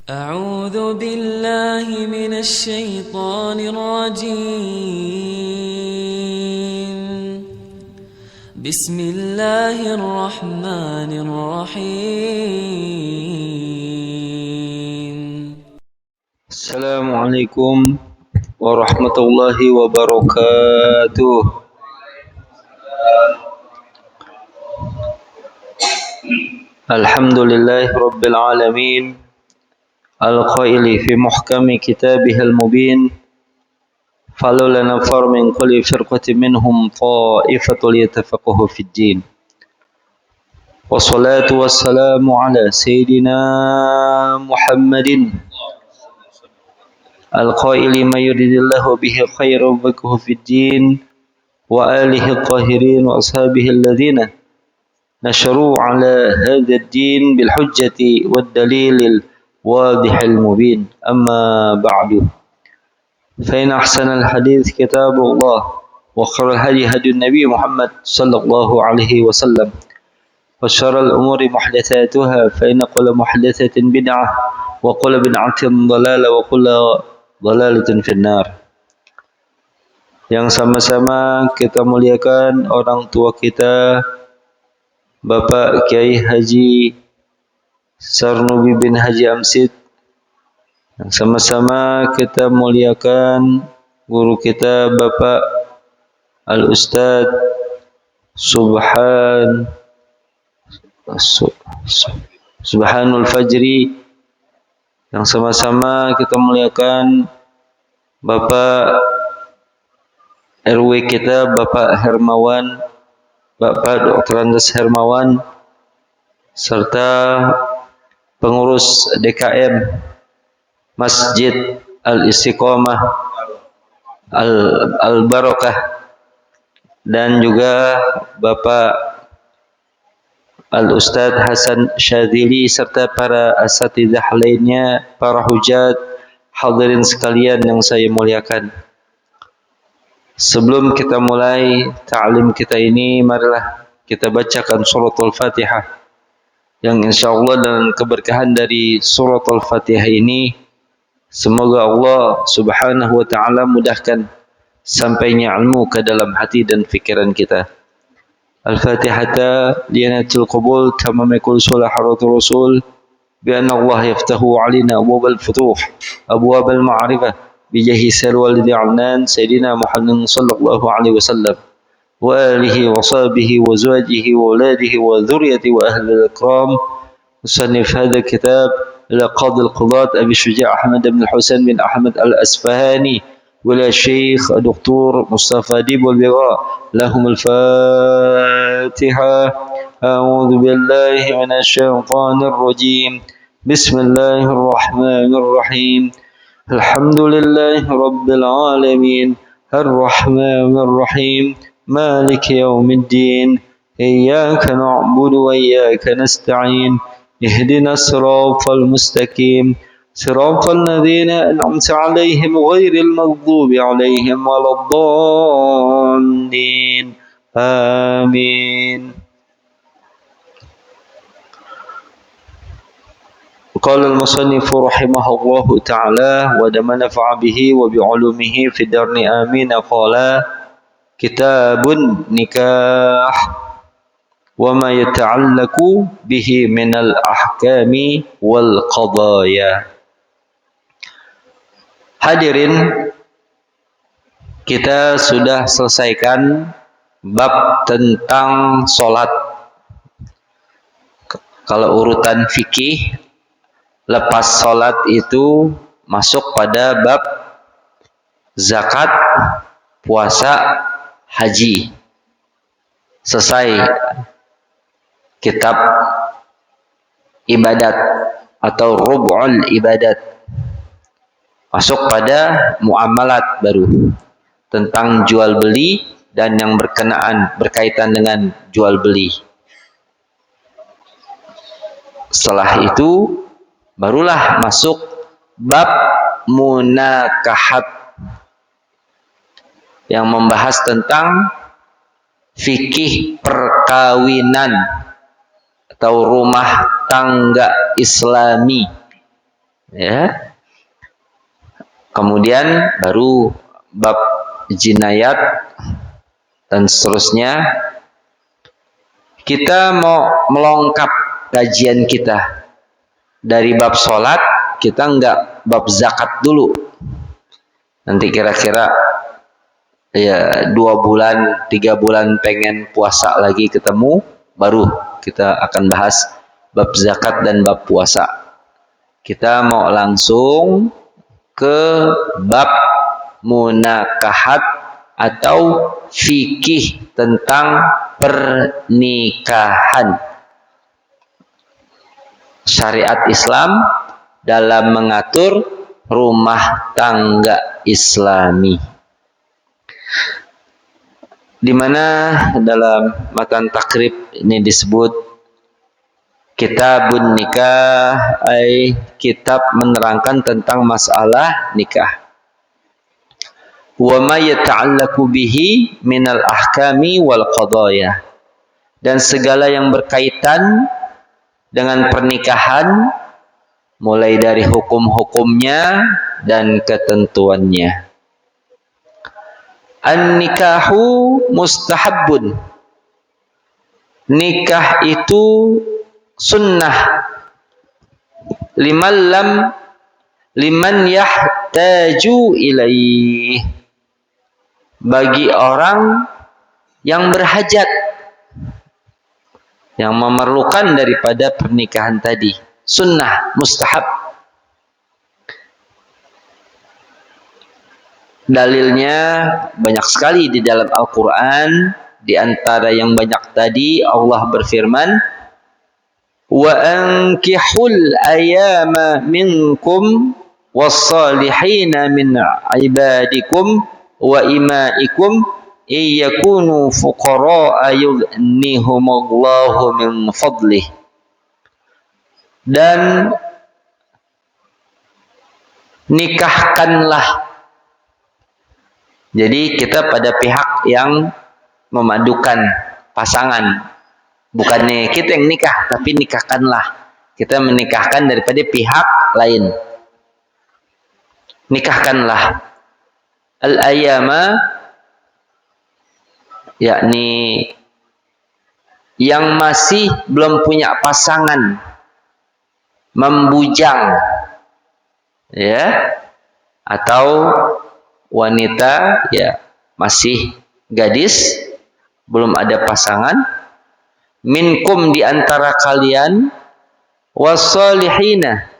أعوذ بالله من الشيطان الرجيم. بسم الله الرحمن الرحيم. السلام عليكم ورحمة الله وبركاته. الحمد لله رب العالمين القائل في محكم كتابه المبين فلولا نفر من كل فرقة منهم طائفة ليتفقهوا في الدين والصلاة والسلام على سيدنا محمد القائل ما يريد الله به خير وفقه في الدين وآله الطاهرين وأصحابه الذين نشروا على هذا الدين بالحجة والدليل الواضح المبين. أما بعد فإن أحسن الحديث كتاب الله وخير الهدي هدي النبي محمد صلى الله عليه وسلم وشر الأمور محدثاتها فإن كل محدثة بدعة وكل بدعة ضلالة وكل ضلالة في النار. Yang sama-sama kita muliakan orang tua kita, Bapak Kiai Haji Sarnubi bin Haji Amsid. Yang sama-sama kita muliakan guru kita Bapak Al-Ustaz Subhanul Fajri. Yang sama-sama kita muliakan Bapak RW kita Bapak Hermawan, Bapak Dr. Andes Hermawan, serta pengurus DKM Masjid Al-Istiqomah Al-Barakah, dan juga Bapak Al-Ustadz Hasan Syadzili serta para asatidzah lainnya, para hujat, hadirin sekalian yang saya muliakan. Sebelum kita mulai ta'lim kita ini, marilah kita bacakan suratul Fatihah, yang insyaallah dengan keberkahan dari suratul Fatihah ini, semoga Allah subhanahu wa ta'ala mudahkan sampainya ilmu ke dalam hati dan fikiran kita. Al-Fatihata liyanatil qabul kama yaqul sulaharatul rasul bi anna Allah yaftahu alina abwabal futuh abwabal ma'rifah bijahi salwalidi alnan Sayyidina Muhammad sallallahu alaihi wasallam wa alihi wa sahbihi wa zuwajihi wa uladihi wa dhurriyyati wa ahli al-ikram. Musannif hadha kitab ila qadi al-qudat Abi Syuja' Ahmad bin Husain bin Ahmad al-Asfahani ولا الشيخ الدكتور مصطفى ديب والبغاء لهم الفاتحة. أعوذ بالله من الشيطان الرجيم. بسم الله الرحمن الرحيم. الحمد لله رب العالمين الرحمن الرحيم مالك يوم الدين إياك نعبد وإياك نستعين اهدنا الصراط المستقيم صراط الذين أنعمت عليهم غير المغضوب عليهم ولا الضالين آمين. قال المصنف رحمه الله تعالى ودم نفع به وبعلومه في الدار آمين. قال كتاب النكاح وما يتعلق به من الأحكام والقضايا. Hadirin, kita sudah selesaikan bab tentang sholat. Kalau urutan fikih, lepas sholat itu masuk pada bab zakat, puasa, haji. Selesai kitab ibadat atau rub'ul ibadat. Masuk pada muamalat baru, tentang jual beli dan yang berkaitan dengan jual beli. Setelah itu barulah masuk bab munakahat yang membahas tentang fikih perkawinan atau rumah tangga Islami. Ya. Kemudian baru bab jinayat dan seterusnya. Kita mau melengkap kajian kita dari bab sholat, kita enggak bab zakat dulu. Nanti kira-kira ya 2 bulan, 3 bulan pengen puasa lagi ketemu, baru kita akan bahas bab zakat dan bab puasa. Kita mau langsung ke bab munakahat atau fikih tentang pernikahan. Syariat Islam dalam mengatur rumah tangga Islami. Di mana dalam matan takrib ini disebut Kitabun Nikah, kitab menerangkan tentang masalah nikah. Wa ma yata'allaqu bihi minal ahkami wal qadaya. Dan segala yang berkaitan dengan pernikahan, mulai dari hukum-hukumnya dan ketentuannya. An-nikahu mustahabbun. Nikah itu sunnah. Liman yahtaju ilaih. Bagi orang yang berhajat, yang memerlukan daripada pernikahan tadi. Sunnah, mustahab. Dalilnya banyak sekali di dalam Al-Quran. Di antara yang banyak tadi, Allah berfirman, wa ankihul ayama minkum wassalihina min ibadikum wa imaikum iyakunu fuqara'a yughnihumullahu min fadlih. Dan nikahkanlah. Jadi kita pada pihak yang memadukan pasangan. Bukannya kita yang nikah, tapi nikahkanlah. Kita menikahkan daripada pihak lain. Nikahkanlah. Al-ayama, yakni yang masih belum punya pasangan, membujang, ya, atau wanita ya masih gadis, belum ada pasangan, minkum di antara kalian, wassalihina,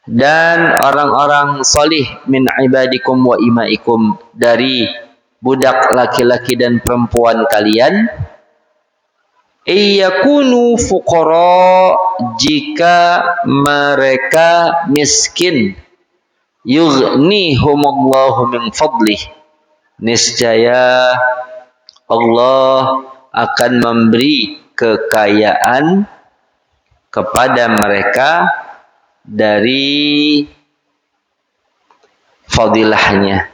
dan orang-orang salih, min ibadikum wa imaikum, dari budak laki-laki dan perempuan kalian, iyakunu fuqara, jika mereka miskin, yughnihumullahu min fadlih, niscaya Allah akan memberi kekayaan kepada mereka dari fadilahnya,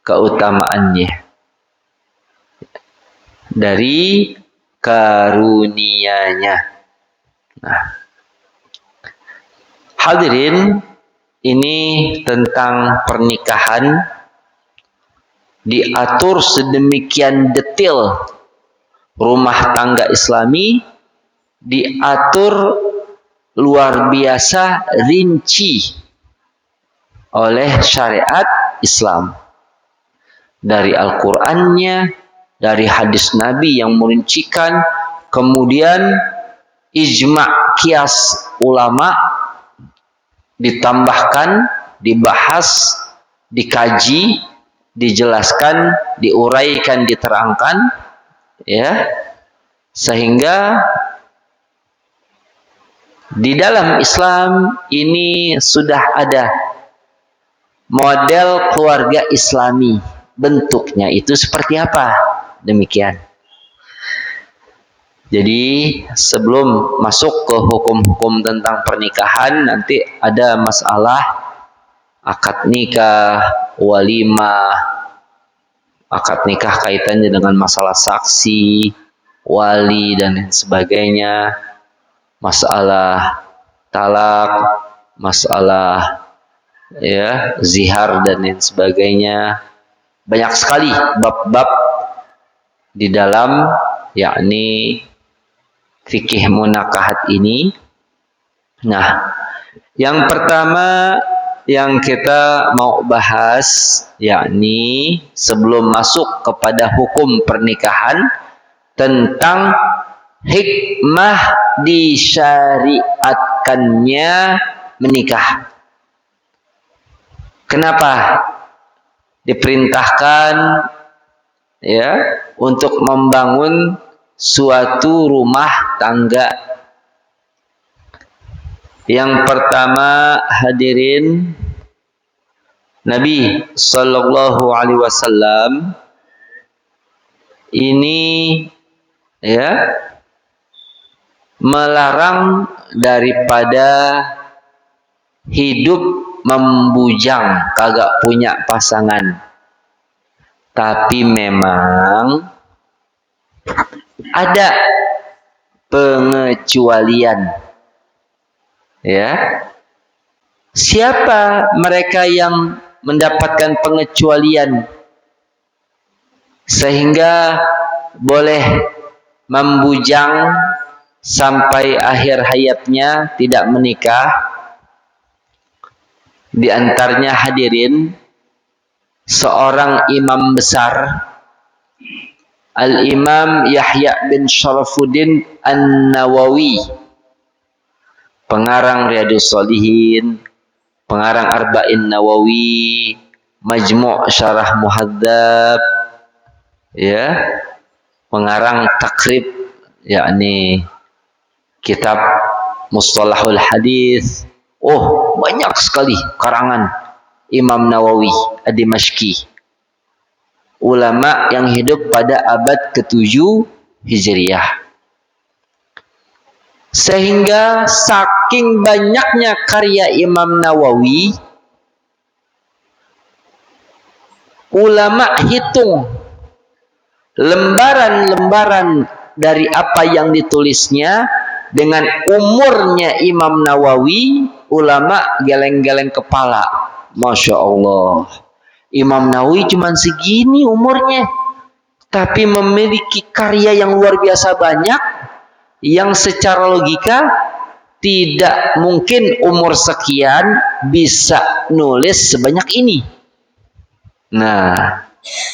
keutamaannya, dari karunia-Nya. Nah, hadirin, ini tentang pernikahan diatur sedemikian detail. Rumah tangga Islami diatur luar biasa rinci oleh syariat Islam. Dari Al-Qur'annya, dari hadis Nabi yang merincikan, kemudian ijma' qiyas ulama ditambahkan, dibahas, dikaji, dijelaskan, diuraikan, diterangkan, ya, sehingga di dalam Islam ini sudah ada model keluarga Islami. Bentuknya itu seperti apa? Demikian. Jadi sebelum masuk ke hukum-hukum tentang pernikahan, nanti ada masalah akad nikah, walimah. Akad nikah kaitannya dengan masalah saksi, wali, dan sebagainya. Masalah talak, masalah ya zihar dan lain sebagainya. Banyak sekali bab-bab di dalam yakni fikih munakahat ini. Nah, yang pertama yang kita mau bahas yakni sebelum masuk kepada hukum pernikahan tentang hikmah disyariatkannya menikah. Kenapa diperintahkan ya untuk membangun suatu rumah tangga? Yang pertama hadirin, Nabi sallallahu alaihi wasallam ini ya melarang daripada hidup membujang, kagak punya pasangan. Tapi memang ada pengecualian. Ya. Siapa mereka yang mendapatkan pengecualian sehingga boleh membujang sampai akhir hayatnya tidak menikah? Di antaranya hadirin seorang imam besar, Al-Imam Yahya bin Syarafuddin An-Nawawi, pengarang Riyadhus Shalihin, pengarang Arba'in Nawawi, Majmu' Syarah Muhadzab, ya, pengarang Takrib, yakni kitab Mustalahul Hadis. Oh, banyak sekali karangan Imam Nawawi Ad-Dimashqi, ulama yang hidup pada abad ke-7 Hijriah. Sehingga saking banyaknya karya Imam Nawawi, ulama hitung lembaran-lembaran dari apa yang ditulisnya. Dengan umurnya Imam Nawawi, ulama geleng-geleng kepala. Masya Allah, Imam Nawawi cuma segini umurnya, tapi memiliki karya yang luar biasa banyak, yang secara logika tidak mungkin umur sekian bisa nulis sebanyak ini. Nah,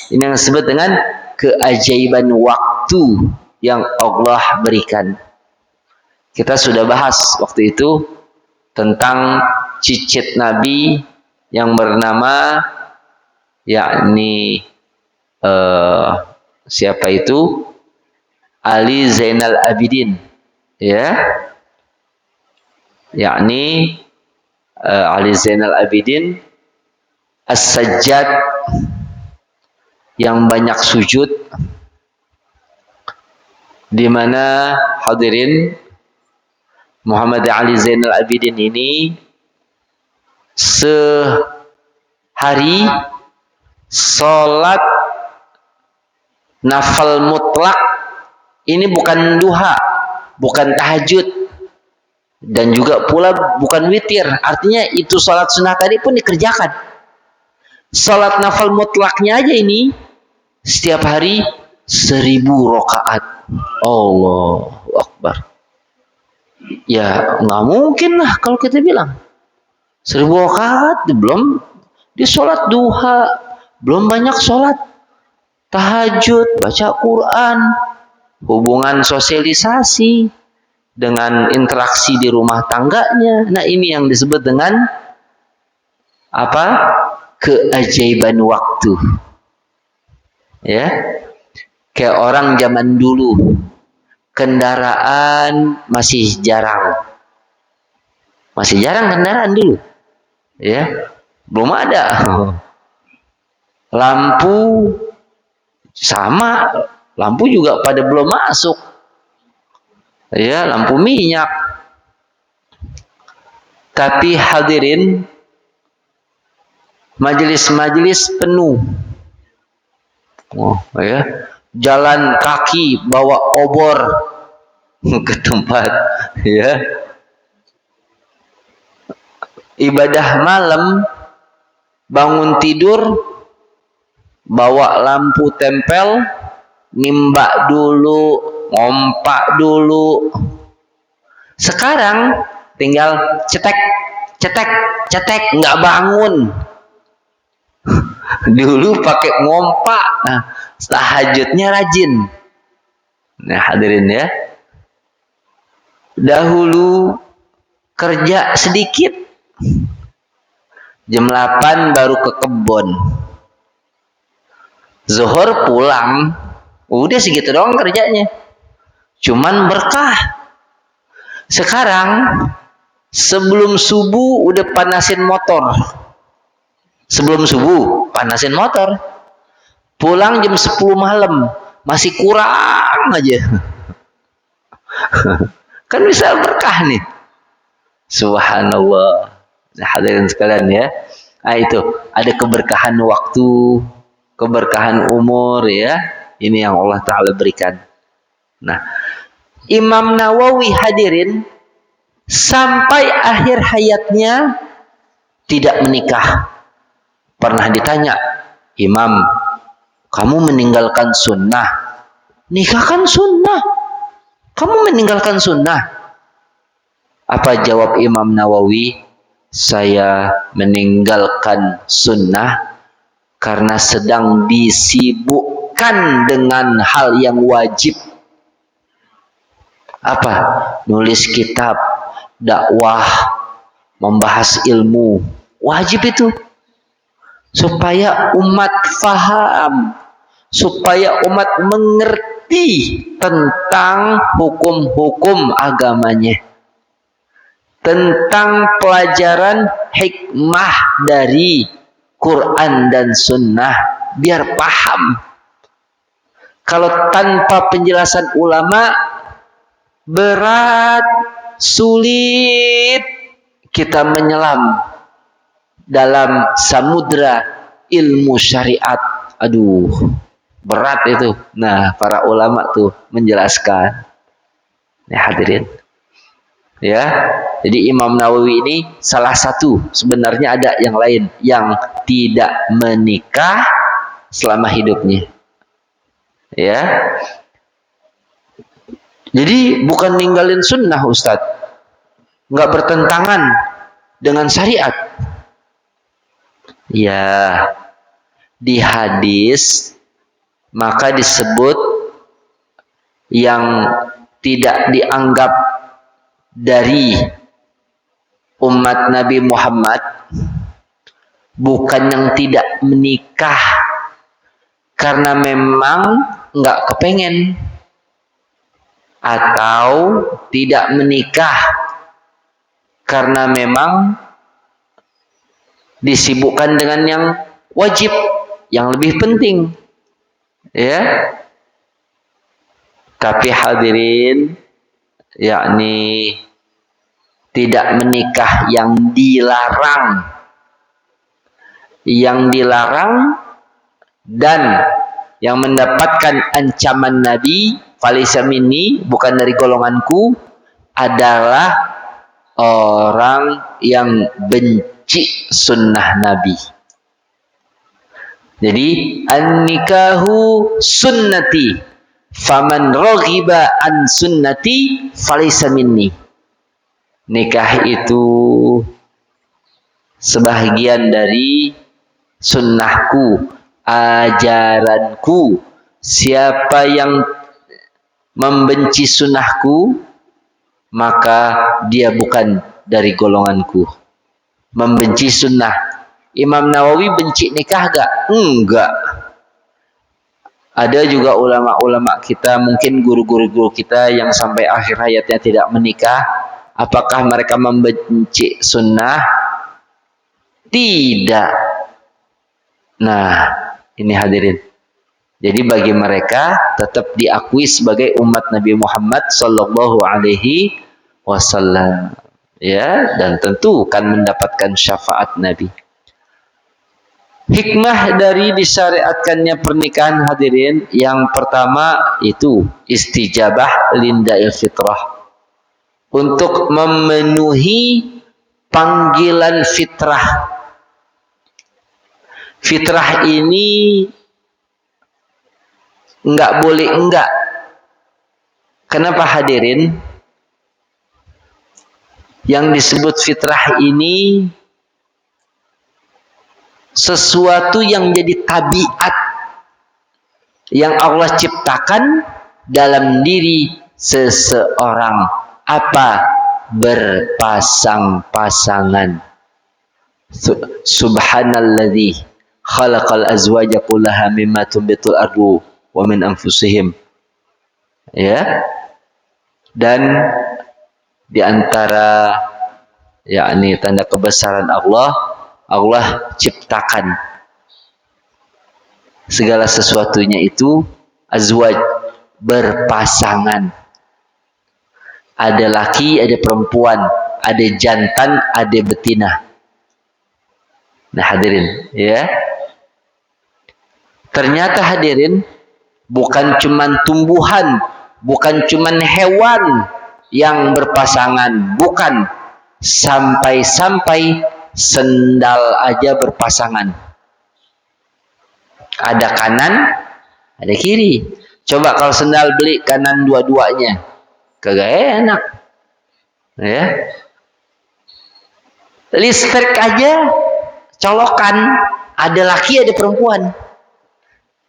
ini yang disebut dengan keajaiban waktu yang Allah berikan. Kita sudah bahas waktu itu tentang cicit Nabi yang bernama yakni siapa itu? Ali Zainal Abidin, ya, yakni Ali Zainal Abidin As-Sajjad, yang banyak sujud, di mana hadirin Muhammad Ali Zainal Abidin ini sehari sholat nafal mutlak. Ini bukan duha, bukan tahajud, dan juga pula bukan witir. Artinya itu sholat sunnah tadi pun dikerjakan. Sholat nafal mutlaknya aja ini setiap hari 1000 rakaat. Allahu Akbar. Ya nggak mungkin lah kalau kita bilang 1000 rakaat, belum di sholat duha, belum banyak sholat tahajud, baca Quran, hubungan sosialisasi dengan interaksi di rumah tangganya. Nah, ini yang disebut dengan apa? Keajaiban waktu. Ya, kayak orang zaman dulu, kendaraan masih jarang kendaraan dulu, ya, belum ada. Lampu sama, lampu juga pada belum masuk, ya, lampu minyak. Tapi hadirin, majelis-majelis penuh. Oh, ya, jalan kaki bawa obor ke tempat, ya, ibadah malam, bangun tidur, bawa lampu tempel, nimba dulu, ngompak dulu. Sekarang tinggal cetek, cetek, cetek, nggak bangun. Dulu pakai ngompak, nah, tahajudnya rajin. Nah hadirin ya, dahulu kerja sedikit, jam 8 baru ke kebun, zuhur pulang, udah segitu doang kerjanya, cuman berkah. Sekarang sebelum subuh udah panasin motor, sebelum subuh panasin motor, pulang jam 10 malam masih kurang aja. Kan bisa berkah nih, subhanallah. Nah, hadirin sekalian ya, nah itu ada keberkahan waktu, keberkahan umur ya, ini yang Allah Ta'ala berikan. Nah, Imam Nawawi hadirin sampai akhir hayatnya tidak menikah. Pernah ditanya, Imam, kamu meninggalkan sunnah, nikahkan sunnah, kamu meninggalkan sunnah. Apa jawab Imam Nawawi? Saya meninggalkan sunnah karena sedang disibukkan dengan hal yang wajib. Apa? Nulis kitab, dakwah, membahas ilmu. Wajib itu. Supaya umat faham, supaya umat mengerti tentang hukum-hukum agamanya, tentang pelajaran hikmah dari Quran dan Sunnah, biar paham. Kalau tanpa penjelasan ulama, berat, sulit kita menyelam dalam samudra ilmu syariat. Aduh, berat itu. Nah, para ulama tuh menjelaskan. Nah, hadirin. Ya, jadi Imam Nawawi ini salah satu, sebenarnya ada yang lain yang tidak menikah selama hidupnya. Ya. Jadi bukan ninggalin sunnah, Ustadz. Nggak bertentangan dengan syariat. Ya, di hadis maka disebut yang tidak dianggap dari umat Nabi Muhammad, bukan yang tidak menikah karena memang nggak kepengen, atau tidak menikah karena memang disibukkan dengan yang wajib, yang lebih penting, ya. Tapi hadirin, yakni tidak menikah yang dilarang, dan yang mendapatkan ancaman Nabi, falaysa minni, bukan dari golonganku, adalah orang yang benci sunnah Nabi. Jadi an-nikahu sunnati, faman raghiba an sunnati falaysa minni. Nikah itu sebahagian dari sunnahku, ajaranku. Siapa yang membenci sunnahku, maka dia bukan dari golonganku. Membenci sunnah. Imam Nawawi benci nikah gak? Enggak. Ada juga ulama-ulama kita, mungkin guru-guru kita yang sampai akhir hayatnya tidak menikah. Apakah mereka membenci sunnah? Tidak. Nah, ini hadirin. Jadi bagi mereka tetap diakui sebagai umat Nabi Muhammad Sallallahu Alaihi Wasallam, ya, dan tentu kan mendapatkan syafaat Nabi. Hikmah dari disyariatkannya pernikahan hadirin, yang pertama itu istijabah linda'il fitrah, untuk memenuhi panggilan fitrah. Fitrah ini enggak boleh enggak. Kenapa hadirin? Yang disebut fitrah ini sesuatu yang jadi tabiat yang Allah ciptakan dalam diri seseorang. Apa? Berpasang-pasangan. Subhanalladzi khalaqal azwaja kullaha mimma tunbitul ardu wa min anfusihim. Ya. Dan di antara yakni tanda kebesaran Allah ciptakan segala sesuatunya itu azwaj, berpasangan. Ada laki, ada perempuan, ada jantan, ada betina. Nah hadirin, ya. Ternyata hadirin, bukan cuman tumbuhan, bukan cuman hewan yang berpasangan, bukan. Sampai-sampai sendal aja berpasangan. Ada kanan, ada kiri. Coba kalau sendal beli kanan dua-duanya, kagak enak. Ya. Listrik aja colokan, ada laki ada perempuan.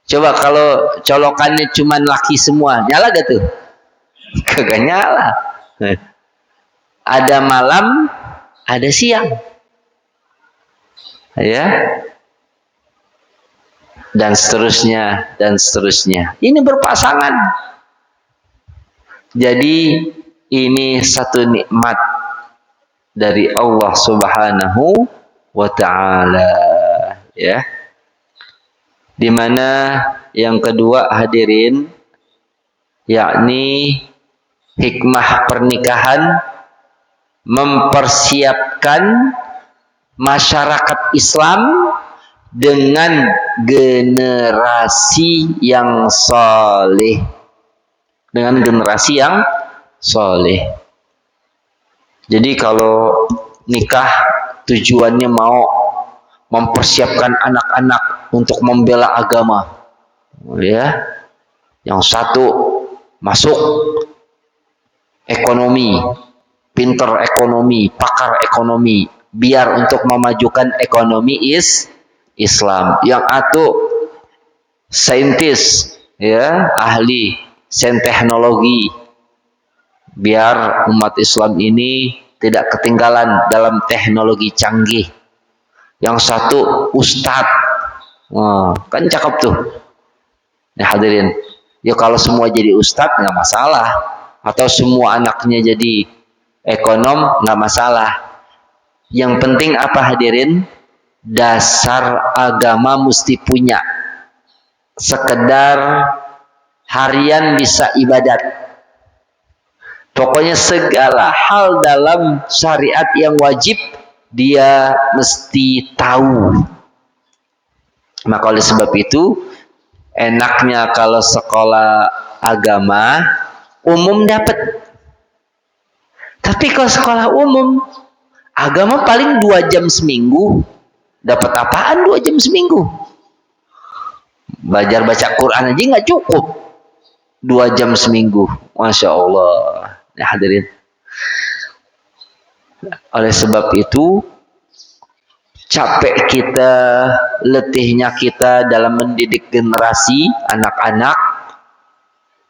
Coba kalau colokannya cuman laki semua, nyala gak tuh? Kagak nyala. Ada malam, ada siang. Ya. Dan seterusnya, dan seterusnya. Ini berpasangan. Jadi ini satu nikmat dari Allah Subhanahu wa ta'ala, ya. Di mana yang kedua hadirin, yakni hikmah pernikahan mempersiapkan masyarakat Islam dengan generasi yang soleh. Dengan generasi yang soleh. Jadi kalau nikah tujuannya mau mempersiapkan anak-anak untuk membela agama, ya. Yang satu masuk ekonomi, pinter ekonomi, pakar ekonomi, biar untuk memajukan ekonomi Islam. Yang satu saintis, ya, ahli sains teknologi, biar umat Islam ini tidak ketinggalan dalam teknologi canggih. Yang satu ustadz, wah, kan cakep tuh. Ya hadirin, ya kalau semua jadi ustadz nggak masalah, atau semua anaknya jadi ekonom nggak masalah. Yang penting apa hadirin? Dasar agama mesti punya. Sekedar harian bisa ibadat. Pokoknya segala hal dalam syariat yang wajib dia mesti tahu. Maka oleh sebab itu enaknya kalau sekolah agama umum dapat. Tapi kalau sekolah umum agama paling 2 jam seminggu. Dapat apaan 2 jam seminggu? Belajar baca Quran aja nggak cukup 2 jam seminggu. Masya Allah. Ya hadirin. Oleh sebab itu capek kita, letihnya kita dalam mendidik generasi anak-anak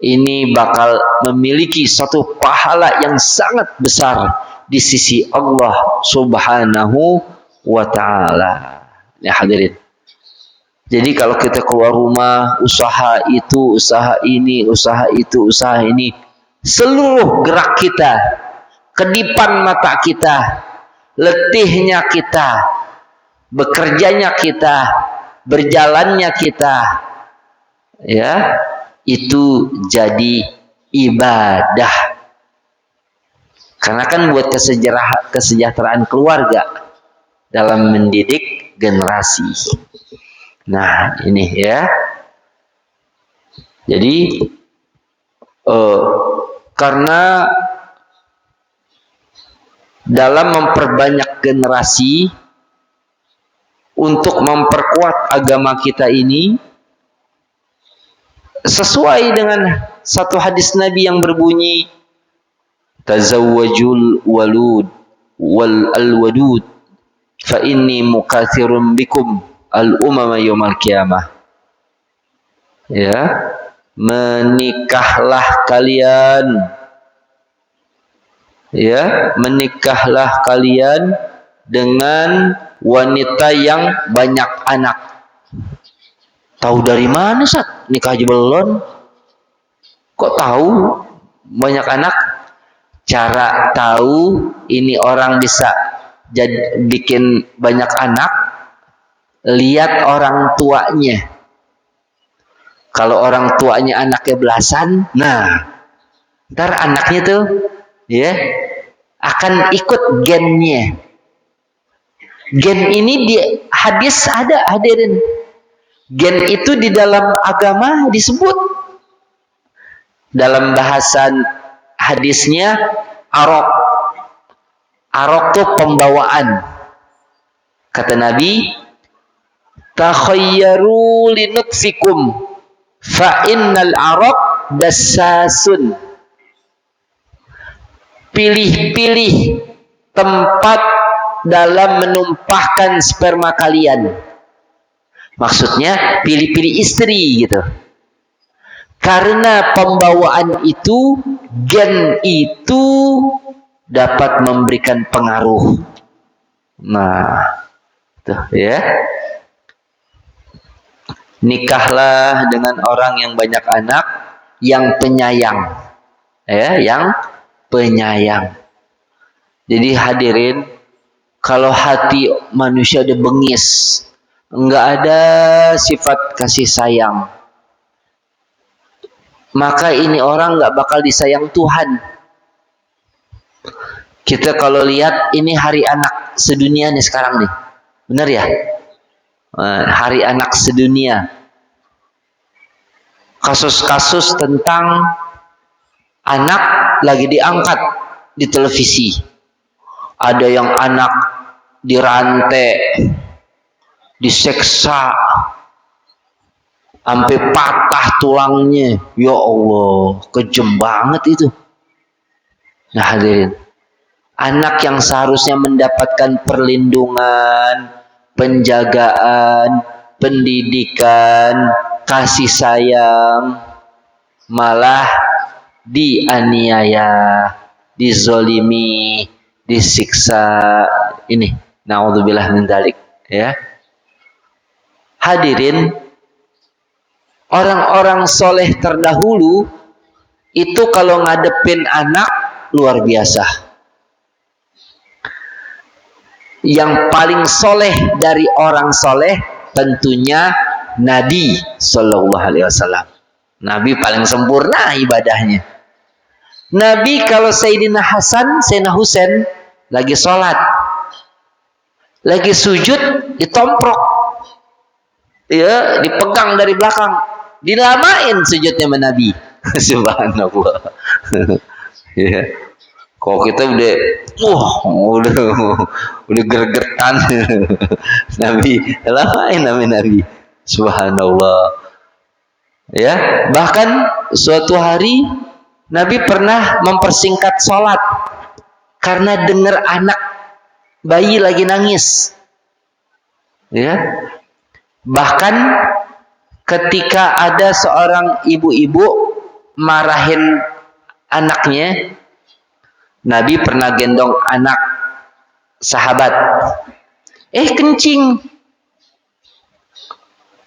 ini bakal memiliki satu pahala yang sangat besar di sisi Allah Subhanahu wa ta'ala. Ya hadirin. Jadi kalau kita keluar rumah, usaha itu, usaha ini, usaha itu, usaha ini, seluruh gerak kita, kedipan mata kita, letihnya kita, bekerjanya kita, berjalannya kita, ya, itu jadi ibadah. Karena kan buat kesejahteraan keluarga dalam mendidik generasi. Nah, ini ya. Jadi karena dalam memperbanyak banyak generasi untuk memperkuat agama kita ini sesuai dengan satu hadis Nabi yang berbunyi, tazawwajul walud wal alwadud fa inni mukatsirun bikum al umama yaumal qiyamah. Ya, menikahlah kalian, ya, menikahlah kalian dengan wanita yang banyak anak. Tahu dari mana, Sat? Nikah aja belum. Kok tahu banyak anak? Cara tahu ini orang bisa bikin banyak anak, lihat orang tuanya. Kalau orang tuanya anaknya belasan, nah, ntar anaknya tuh, ya, akan ikut gennya. Gen ini di hadis ada, hadirin. Gen itu di dalam agama disebut, dalam bahasan hadisnya arok. Arok tuh pembawaan. Kata Nabi, takhayyaru linutfikum fa innal arok dassasun. Pilih-pilih tempat dalam menumpahkan sperma kalian. Maksudnya pilih-pilih istri gitu. Karena pembawaan itu, gen itu dapat memberikan pengaruh. Nah, tuh ya. Nikahlah dengan orang yang banyak anak, yang penyayang. Ya, yang penyayang. Jadi hadirin, kalau hati manusia udah bengis, enggak ada sifat kasih sayang, maka ini orang enggak bakal disayang Tuhan. Kita kalau lihat ini hari anak sedunia nih sekarang nih. Benar ya? Hari anak sedunia. Kasus-kasus tentang anak lagi diangkat di televisi. Ada yang anak dirantai, diseksa, sampai patah tulangnya. Ya Allah, kejam banget itu. Nah hadirin, anak yang seharusnya mendapatkan perlindungan, penjagaan, pendidikan, kasih sayang, malah dianiaya, dizolimi, disiksa. Ini naudzubillah min dzalik, ya. Hadirin, orang-orang soleh terdahulu itu kalau ngadepin anak luar biasa. Yang paling soleh dari orang soleh tentunya Nabi Sallallahu Alaihi Wasallam. Nabi paling sempurna ibadahnya. Nabi kalau Sayyidina Hasan, Sayyidina Husain lagi sholat, lagi sujud, ditomprok, ya, dipegang dari belakang, dilamain sujudnya sama Nabi. Subhanallah. Ya. Kok kita udah gergetan. Nabi lamain sama Nabi. Subhanallah. Ya, bahkan suatu hari Nabi pernah mempersingkat sholat karena dengar anak bayi lagi nangis. Ya. Bahkan ketika ada seorang ibu-ibu marahin anaknya, Nabi pernah gendong anak sahabat. Kencing.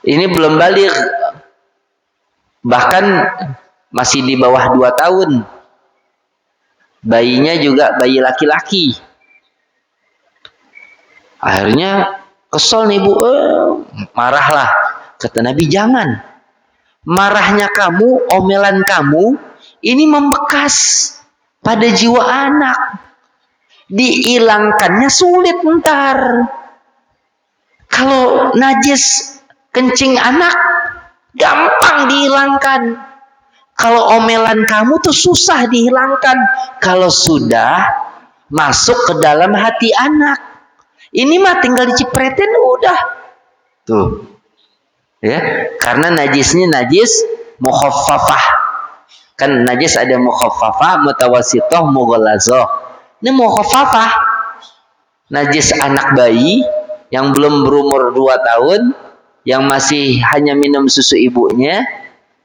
Ini belum balik. Bahkan masih di bawah 2 tahun. Bayinya juga bayi laki-laki. Akhirnya kesel nih bu, marahlah. Kata Nabi, jangan. Marahnya kamu, omelan kamu, ini membekas pada jiwa anak. Dihilangkannya sulit ntar. Kalau najis kencing anak, gampang dihilangkan. Kalau omelan kamu tuh susah dihilangkan. Kalau sudah masuk ke dalam hati anak. Ini mah tinggal dicipretin udah. Tuh. Ya, karena najisnya najis mukhaffafah. Kan najis ada mukhaffafah, mutawassithah, mughallazah. Ini mukhaffafah. Najis anak bayi yang belum berumur 2 tahun, yang masih hanya minum susu ibunya.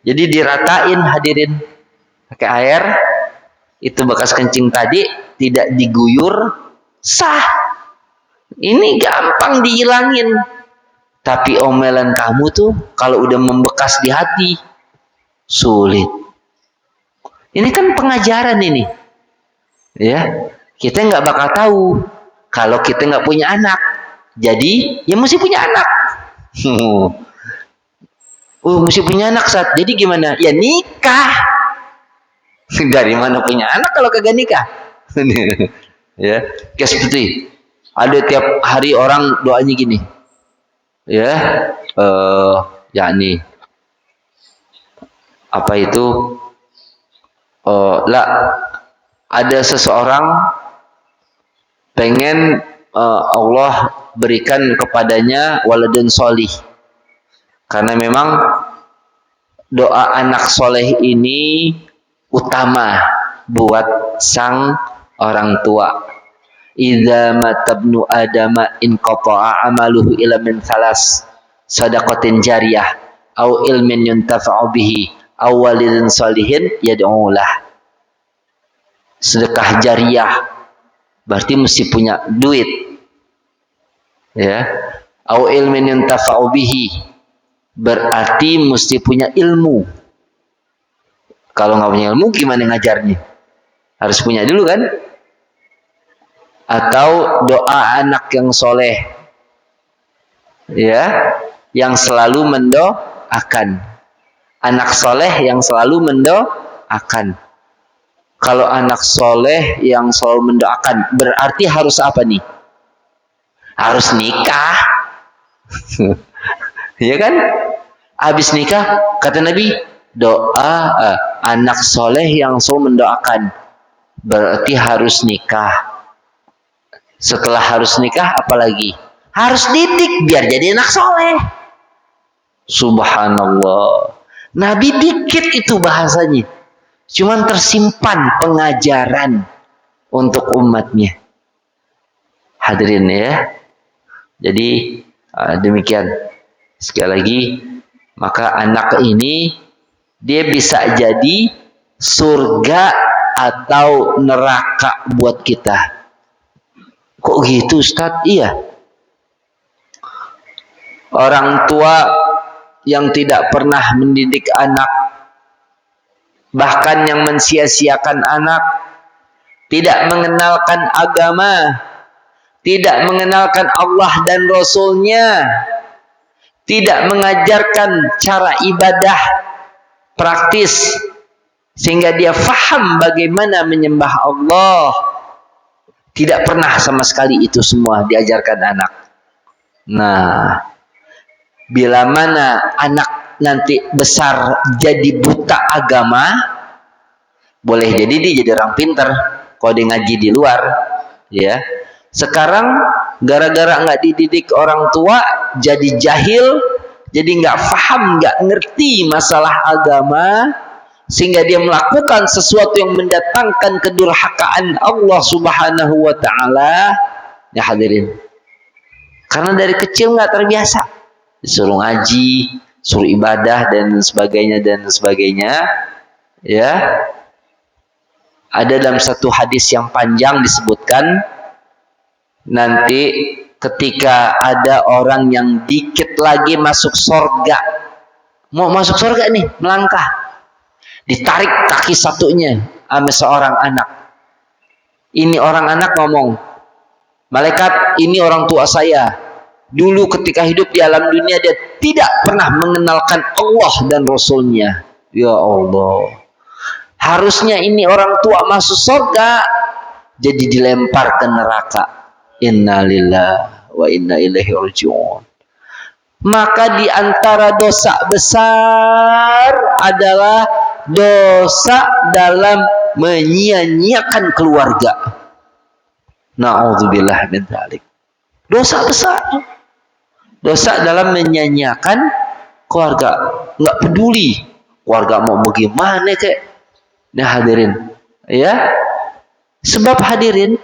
Jadi diratain hadirin pakai air, itu bekas kencing tadi tidak diguyur, sah. Ini gampang dihilangin. Tapi omelan kamu tuh kalau udah membekas di hati sulit. Ini kan pengajaran ini. Ya, kita nggak bakal tahu kalau kita nggak punya anak. Jadi ya mesti punya anak. Mesti punya anak saat. Jadi gimana? Ya nikah. Dari mana punya anak kalau kagak nikah? Ya, kayak seperti ada tiap hari orang doanya gini. Ya, yakni apa itu? Ada seseorang pengen Allah berikan kepadanya waladun solih, karena memang doa anak soleh ini utama buat sang orang tua. Idza matabnu adama in qata'a amaluhu ila min thalas sadaqatin jariyah au ilmin yuntafa'u bihi aw walidin salihin yad'u lah. Sedekah jariyah berarti mesti punya duit, ya. Au ilmin yuntafa'u bihi berarti mesti punya ilmu. Kalau nggak punya ilmu gimana ngajarnya? Harus punya dulu kan? Atau doa anak yang soleh, ya, yang selalu mendoakan. Anak soleh yang selalu mendoakan. Kalau anak soleh yang selalu mendoakan, berarti harus apa nih? Harus nikah. Ya kan? Habis nikah, kata Nabi, doa anak soleh yang selalu mendoakan, berarti harus nikah. Setelah harus nikah, apalagi? Harus didik biar jadi anak soleh. Subhanallah. Nabi dikit itu bahasanya. Cuman tersimpan pengajaran untuk umatnya. Hadirin ya. Jadi demikian. Sekali lagi, maka anak ini dia bisa jadi surga atau neraka buat kita. Kok gitu Ustaz? Iya. Orang tua yang tidak pernah mendidik anak, bahkan yang mensia-siakan anak, tidak mengenalkan agama, tidak mengenalkan Allah dan Rasulnya, tidak mengajarkan cara ibadah praktis sehingga dia faham bagaimana menyembah Allah. Tidak pernah sama sekali itu semua diajarkan anak. Nah, bila mana anak nanti besar jadi buta agama, boleh jadi dia jadi orang pinter kalau dia ngaji di luar, ya. Sekarang gara-gara nggak dididik orang tua, jadi jahil, jadi nggak paham, nggak ngerti masalah agama, sehingga dia melakukan sesuatu yang mendatangkan kedurhakaan Allah Subhanahu wa taala. Ya hadirin. Karena dari kecil nggak terbiasa. Disuruh ngaji, suruh ibadah dan sebagainya. Ya. Ada dalam satu hadis yang panjang disebutkan, nanti ketika ada orang yang dikit lagi masuk surga, mau masuk surga nih, melangkah, ditarik kaki satunya sama seorang anak. Ini orang anak ngomong, malaikat, ini orang tua saya. Dulu ketika hidup di alam dunia dia tidak pernah mengenalkan Allah dan Rasulnya. Ya Allah. Harusnya ini orang tua masuk surga, jadi dilempar ke neraka. Innalillahi wa inna ilaihi raji'un. Maka di antara dosa besar adalah dosa dalam menyia-nyiakan keluarga. Na'udzubillah min dzalik. Dosa besar. Dosa dalam menyanyiakan keluarga. Nggak peduli keluarga mau bagaimana kek. Nah hadirin, ya. Sebab hadirin,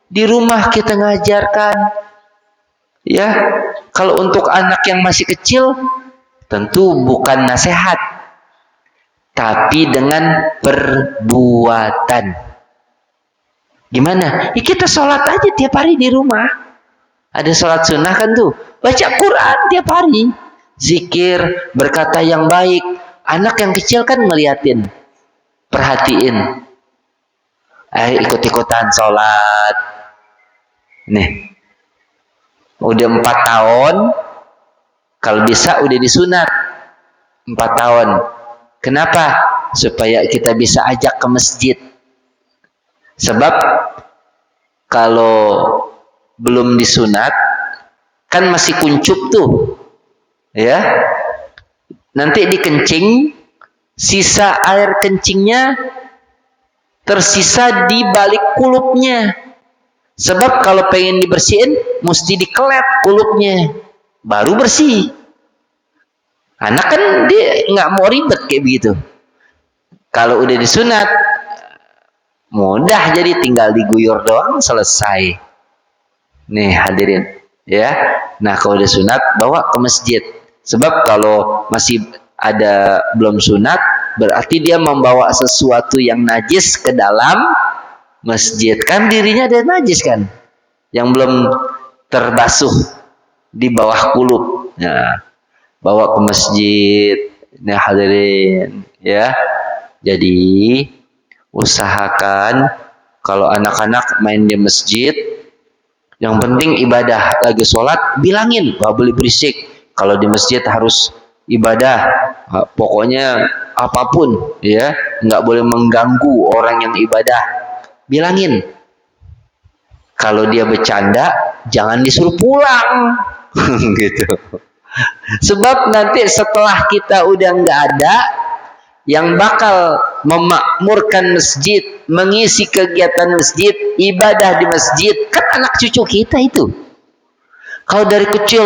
di rumah kita ngajarkan, ya. Kalau untuk anak yang masih kecil, tentu bukan nasihat, tapi dengan perbuatan. Gimana? Ya kita sholat aja tiap hari di rumah. Ada sholat sunnah kan tuh. Baca Quran tiap hari. Zikir, berkata yang baik. Anak yang kecil kan ngeliatin. Perhatiin. Ikut-ikutan sholat. Nih. Udah 4 tahun. Kalau bisa udah disunat. 4 tahun. Kenapa? Supaya kita bisa ajak ke masjid. Sebab kalau belum disunat kan masih kuncup tuh, ya. Nanti dikencing, sisa air kencingnya tersisa di balik kulupnya. Sebab kalau pengen dibersihin, mesti dikelet kulupnya, baru bersih. Anak kan dia nggak mau ribet kayak begitu. Kalau udah disunat, mudah, jadi tinggal diguyur doang selesai. Nih hadirin, ya. Nah kalau udah sunat bawa ke masjid. Sebab kalau masih ada belum sunat, berarti dia membawa sesuatu yang najis ke dalam masjid. Kan dirinya ada najis kan, yang belum terbasuh di bawah kulup. Nah, bawa ke masjid. Nah hadirin, ya. Jadi usahakan kalau anak-anak main di masjid, yang penting ibadah. Lagi sholat, bilangin, gak boleh berisik. Kalau di masjid harus ibadah. Pokoknya apapun, ya, nggak boleh mengganggu orang yang ibadah. Bilangin. Kalau dia bercanda, jangan disuruh pulang. Gitu. Sebab nanti setelah kita udah nggak ada, yang bakal memakmurkan masjid, mengisi kegiatan masjid, ibadah di masjid, kan anak cucu kita itu. Kalau dari kecil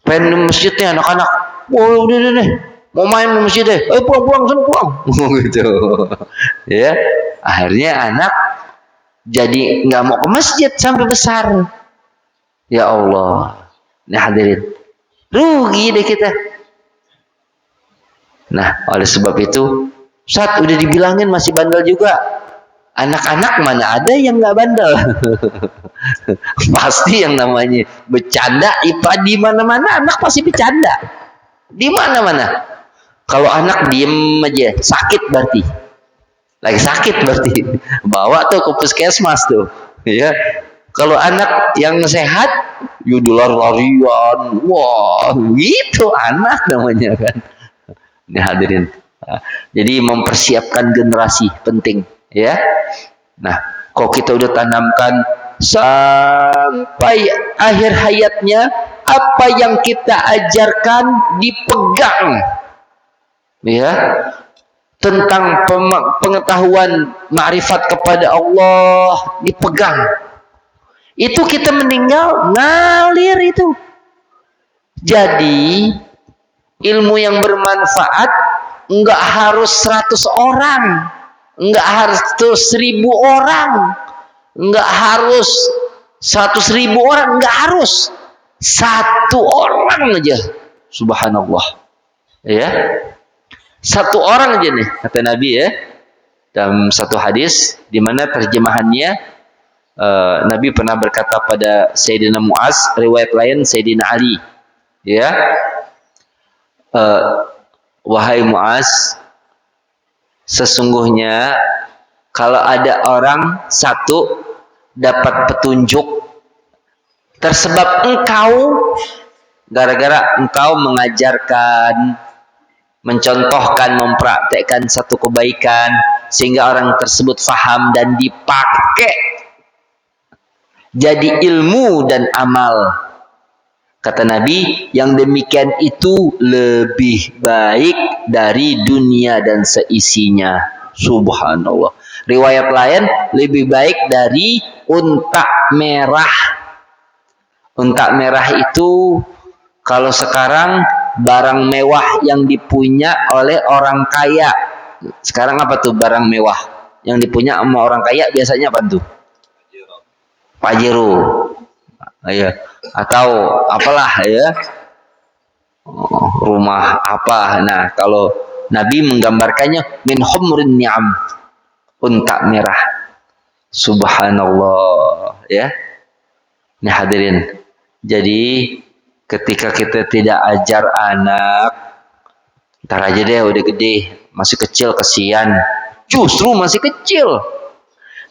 pengen di masjidnya anak-anak, udah deh, mau main di masjid deh, pulang sana pulang, gitu. Ya, akhirnya anak jadi nggak mau ke masjid sampai besar. Ya Allah, nah hadirin, rugi deh kita. Nah, oleh sebab itu, saat udah dibilangin masih bandel juga. Anak-anak mana ada yang nggak bandel? Pasti yang namanya bercanda, di mana-mana anak pasti bercanda. Di mana-mana. Kalau anak diem aja, sakit berarti. Lagi sakit berarti. Bawa tuh ke puskesmas tuh. Ya. Kalau anak yang sehat, lari-larian. Wah, gitu anak namanya kan. Nah, hadirin. Jadi mempersiapkan generasi penting, ya. Nah, kalau kita udah tanamkan sampai akhir hayatnya, apa yang kita ajarkan dipegang, ya. Tentang pengetahuan ma'rifat kepada Allah dipegang. Itu kita meninggal ngalir itu. Jadi ilmu yang bermanfaat enggak harus 100 orang, enggak harus 1000 orang, enggak harus 100.000 orang, enggak harus 1 orang aja. Subhanallah. Ya. 1 orang aja nih kata Nabi, ya. Dalam satu hadis di mana terjemahannya Nabi pernah berkata pada Sayyidina Muaz, riwayat lain Sayyidina Ali, ya. Wahai Muaz, sesungguhnya kalau ada orang satu dapat petunjuk tersebab engkau, gara-gara engkau mengajarkan, mencontohkan, mempraktekkan satu kebaikan sehingga orang tersebut faham dan dipakai jadi ilmu dan amal. Kata Nabi, yang demikian itu lebih baik dari dunia dan seisinya. Subhanallah. Riwayat lain, lebih baik dari unta merah. Unta merah itu kalau sekarang barang mewah yang dipunya oleh orang kaya. Sekarang apa tuh barang mewah yang dipunya sama orang kaya biasanya apa tuh? Pajero. Ya. Atau apalah ya. Rumah apa. Nah, kalau Nabi menggambarkannya min humrin ni'am. Unta merah. Subhanallah, ya. Nih hadirin. Jadi ketika kita tidak ajar anak, ntar aja deh udah gede, masih kecil kesian. Justru masih kecil.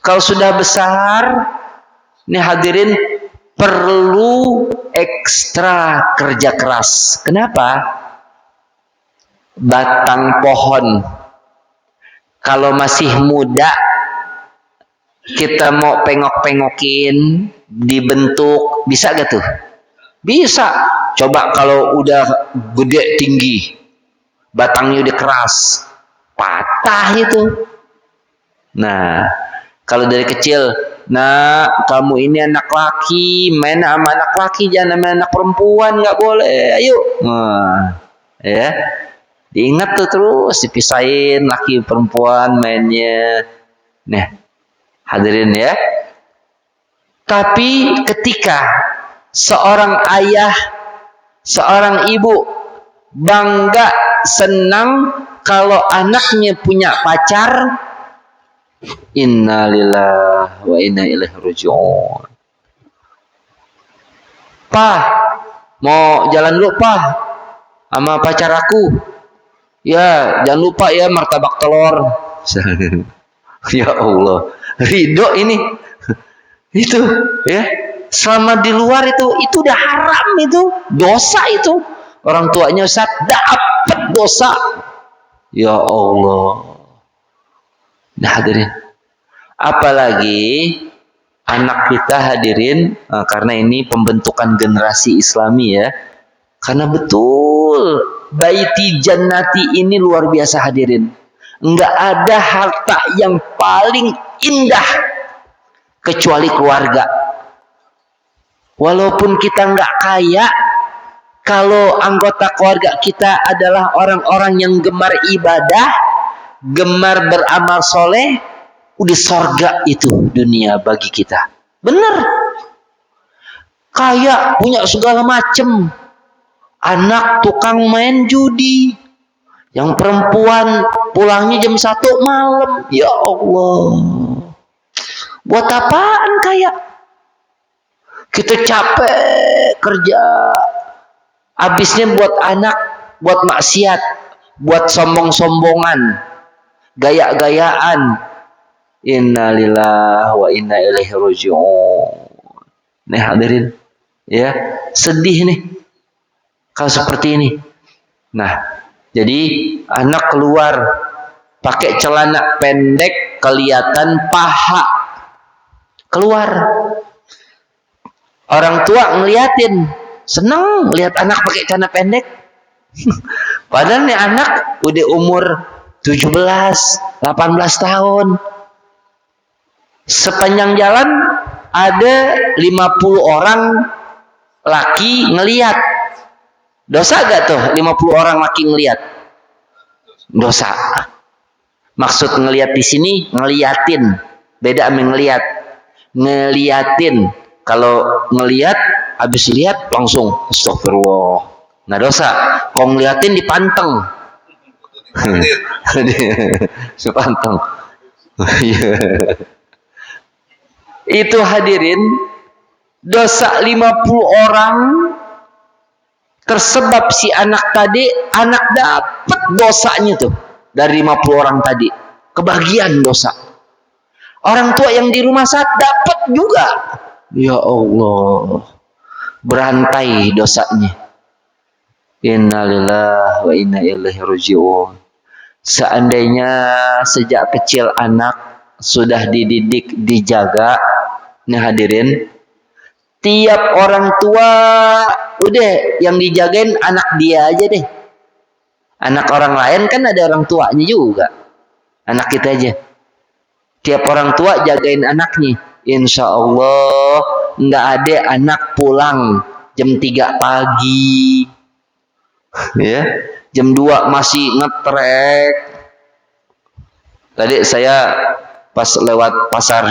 Kalau sudah besar, nih hadirin perlu ekstra kerja keras. Kenapa? Batang pohon kalau masih muda kita mau pengok-pengokin, dibentuk, bisa gak tuh? Bisa. Coba kalau udah gede tinggi, batangnya udah keras, patah itu. Nah, kalau dari kecil, nah kamu ini anak laki, main sama anak laki, jangan sama anak perempuan, nggak boleh. Ayo, nah, ya, diingat tuh terus, dipisahin laki perempuan mainnya. Nah, hadirin ya. Tapi ketika seorang ayah, seorang ibu bangga, senang kalau anaknya punya pacar, innalillahi wa inna ilaihi raji'un. Pak, mau jalan dulu Pak sama pacar aku. Ya, jangan lupa ya martabak telur. Ya Allah, ridho ini. Itu ya, selama di luar itu udah haram, itu dosa, itu orang tuanya Ustaz dapat dosa. Ya Allah. Nah hadirin, apalagi anak kita hadirin, karena ini pembentukan generasi Islami ya, karena betul baiti jannati ini luar biasa hadirin. Enggak ada harta yang paling indah kecuali keluarga. Walaupun kita nggak kaya, kalau anggota keluarga kita adalah orang-orang yang gemar ibadah, gemar beramal soleh, udah sorga itu dunia bagi kita. Bener. Kaya, punya segala macem. Anak tukang main judi, yang perempuan pulangnya jam 1 malam. Ya Allah. Buat apaan kaya? Kita capek kerja, habisnya buat anak, buat maksiat, buat sombong-sombongan, gaya-gayaan. Innalillahi wa inna ilaihi raji'un. Nih hadirin, ya, sedih nih kalau seperti ini. Nah, jadi anak keluar pakai celana pendek, kelihatan paha. Keluar, orang tua ngeliatin, seneng lihat anak pakai celana pendek. Padahal nih anak udah umur 17, 18 tahun. Sepanjang jalan ada 50 orang laki ngeliat. Dosa gak tuh 50 orang laki ngeliat? Dosa. Maksud ngeliat di sini ngeliatin, beda sama ngeliat. Ngeliatin, kalau ngeliat habis lihat langsung astagfirullah, nggak dosa. Kalau ngeliatin dipanteng, dipanteng. Itu hadirin, dosa 50 orang tersebab si anak tadi, anak dapat dosanya tuh dari 50 orang tadi, kebagian dosa. Orang tua yang di rumah saat dapat juga. Ya Allah, berantai dosanya. Innalillahi wa inna ilaihi raji'un. Seandainya sejak kecil anak sudah dididik, dijaga, nih hadirin, tiap orang tua udah yang dijagain anak dia aja deh. Anak orang lain kan ada orang tuanya juga. Anak kita aja. Tiap orang tua jagain anaknya, insya Allah nggak ada anak pulang jam 3 pagi, ya, jam 2 masih ngetrek. Tadi saya pas lewat pasar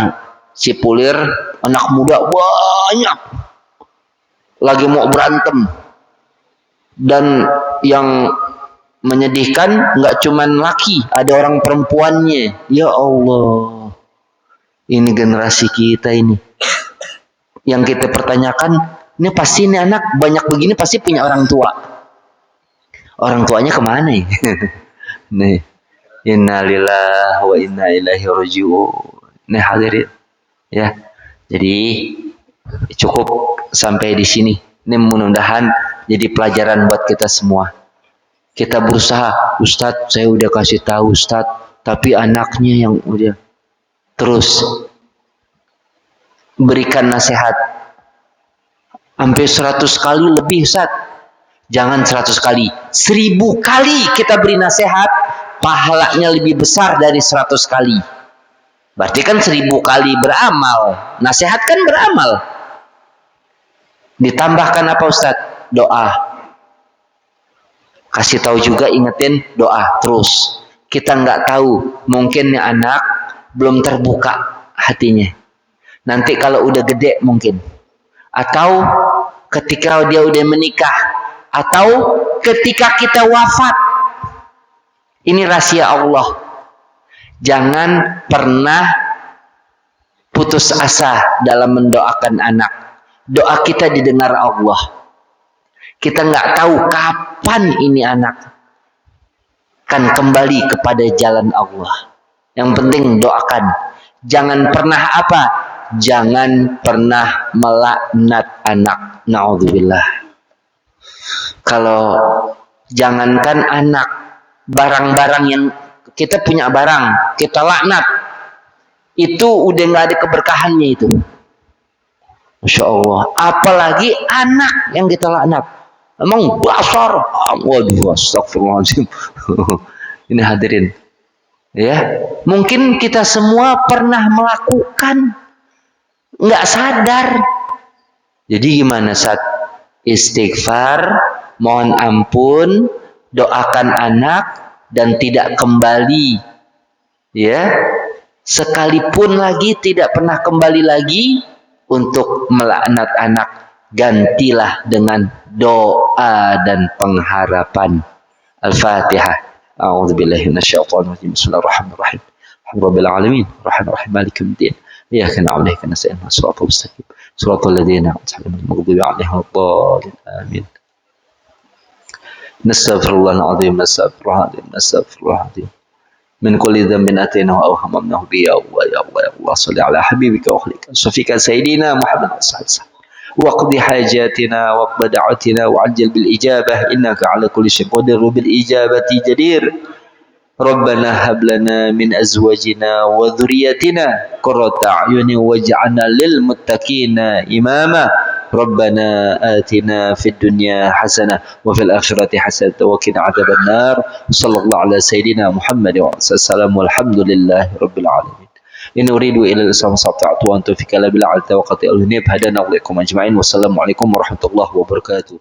Cipulir, anak muda banyak lagi mau berantem. Dan yang menyedihkan nggak cuman laki, ada orang perempuannya. Ya Allah, ini generasi kita ini. Yang kita pertanyakan, ini pasti ini anak banyak begini pasti punya orang tua. Orang tuanya kemana ya? Nih, innalillahi wa inna ilaihi raji'un. Nih hadirin, ya. Jadi cukup sampai di sini. Ini mudah-mudahan jadi pelajaran buat kita semua. Kita berusaha, Ustadz, saya udah kasih tahu Ustadz, tapi anaknya yang udah. Terus berikan nasihat. Hampir 100 kali lebih, Ustadz. Jangan 100 kali, 1000 kali kita beri nasihat, pahalanya lebih besar dari 100 kali. Berarti kan 1000 kali beramal. Nasihat kan beramal. Ditambahkan apa Ustadz? Doa. Kasih tahu juga, ingetin doa terus. Kita nggak tahu, mungkin nih anak belum terbuka hatinya. Nanti kalau udah gede mungkin. Atau ketika dia udah menikah. Atau ketika kita wafat. Ini rahasia Allah. Jangan pernah putus asa dalam mendoakan anak. Doa kita didengar Allah. Kita nggak tahu kapan ini anak akan kembali kepada jalan Allah. Yang penting doakan. Jangan pernah apa? Jangan pernah melaknat anak. Na'udzubillah. Kalau jangankan anak, barang-barang yang kita punya barang, kita laknat, itu udah nggak ada keberkahannya itu. Masya Allah. Apalagi anak yang kita laknat. Emang basar. Waduh, astagfirullahaladzim. Ini hadirin. Ya, mungkin kita semua pernah melakukan, nggak sadar. Jadi gimana saat istighfar, mohon ampun, doakan anak dan tidak kembali. Ya, sekalipun lagi tidak pernah kembali lagi untuk melaknat anak, gantilah dengan doa dan pengharapan. Al-Fatihah. A'udzubillahi minasyaitonir rajim. Bismillahirrahmanirrahim. Alhamdulillahirabbil alamin. Arrahmanirrahim. Maliki yaumiddin. Iyyaka na'budu wa iyyaka nasta'in. Shiratal mustaqim. Shiratal ladzina an'amta 'alaihim ghairil maghdubi 'alaihim waladdallin. Amin. Nastaghfirullahaladzim. Nastaghfirullahaladzim. Nastaghfirullahaladzim. من كل ذنب أتيناه أو هممناه به يا الله يا الله يا الله صل على حبيبك وخليك صفيك سيدنا محمد صلى الله عليه وسلم واقض حاجاتنا واقض دعوتنا وعجل بالإجابة إنك على كل شيء قدير بالإجابة جدير ربنا هب لنا من أزواجنا وذريتنا قرة أعين واجعلنا للمتقين إماما ربنا آتنا في الدنيا حسنة وفي الآخرة حسنة وقنا عذاب النار صلى الله على سيدنا محمد وعلى آله وسلم والحمد لله رب العالمين إن أريد إلى الإسلام استطعت وأن توفيق لا بالله على توقت الهنيب هدانا وإليكم أجمعين والسلام عليكم ورحمة الله وبركاته.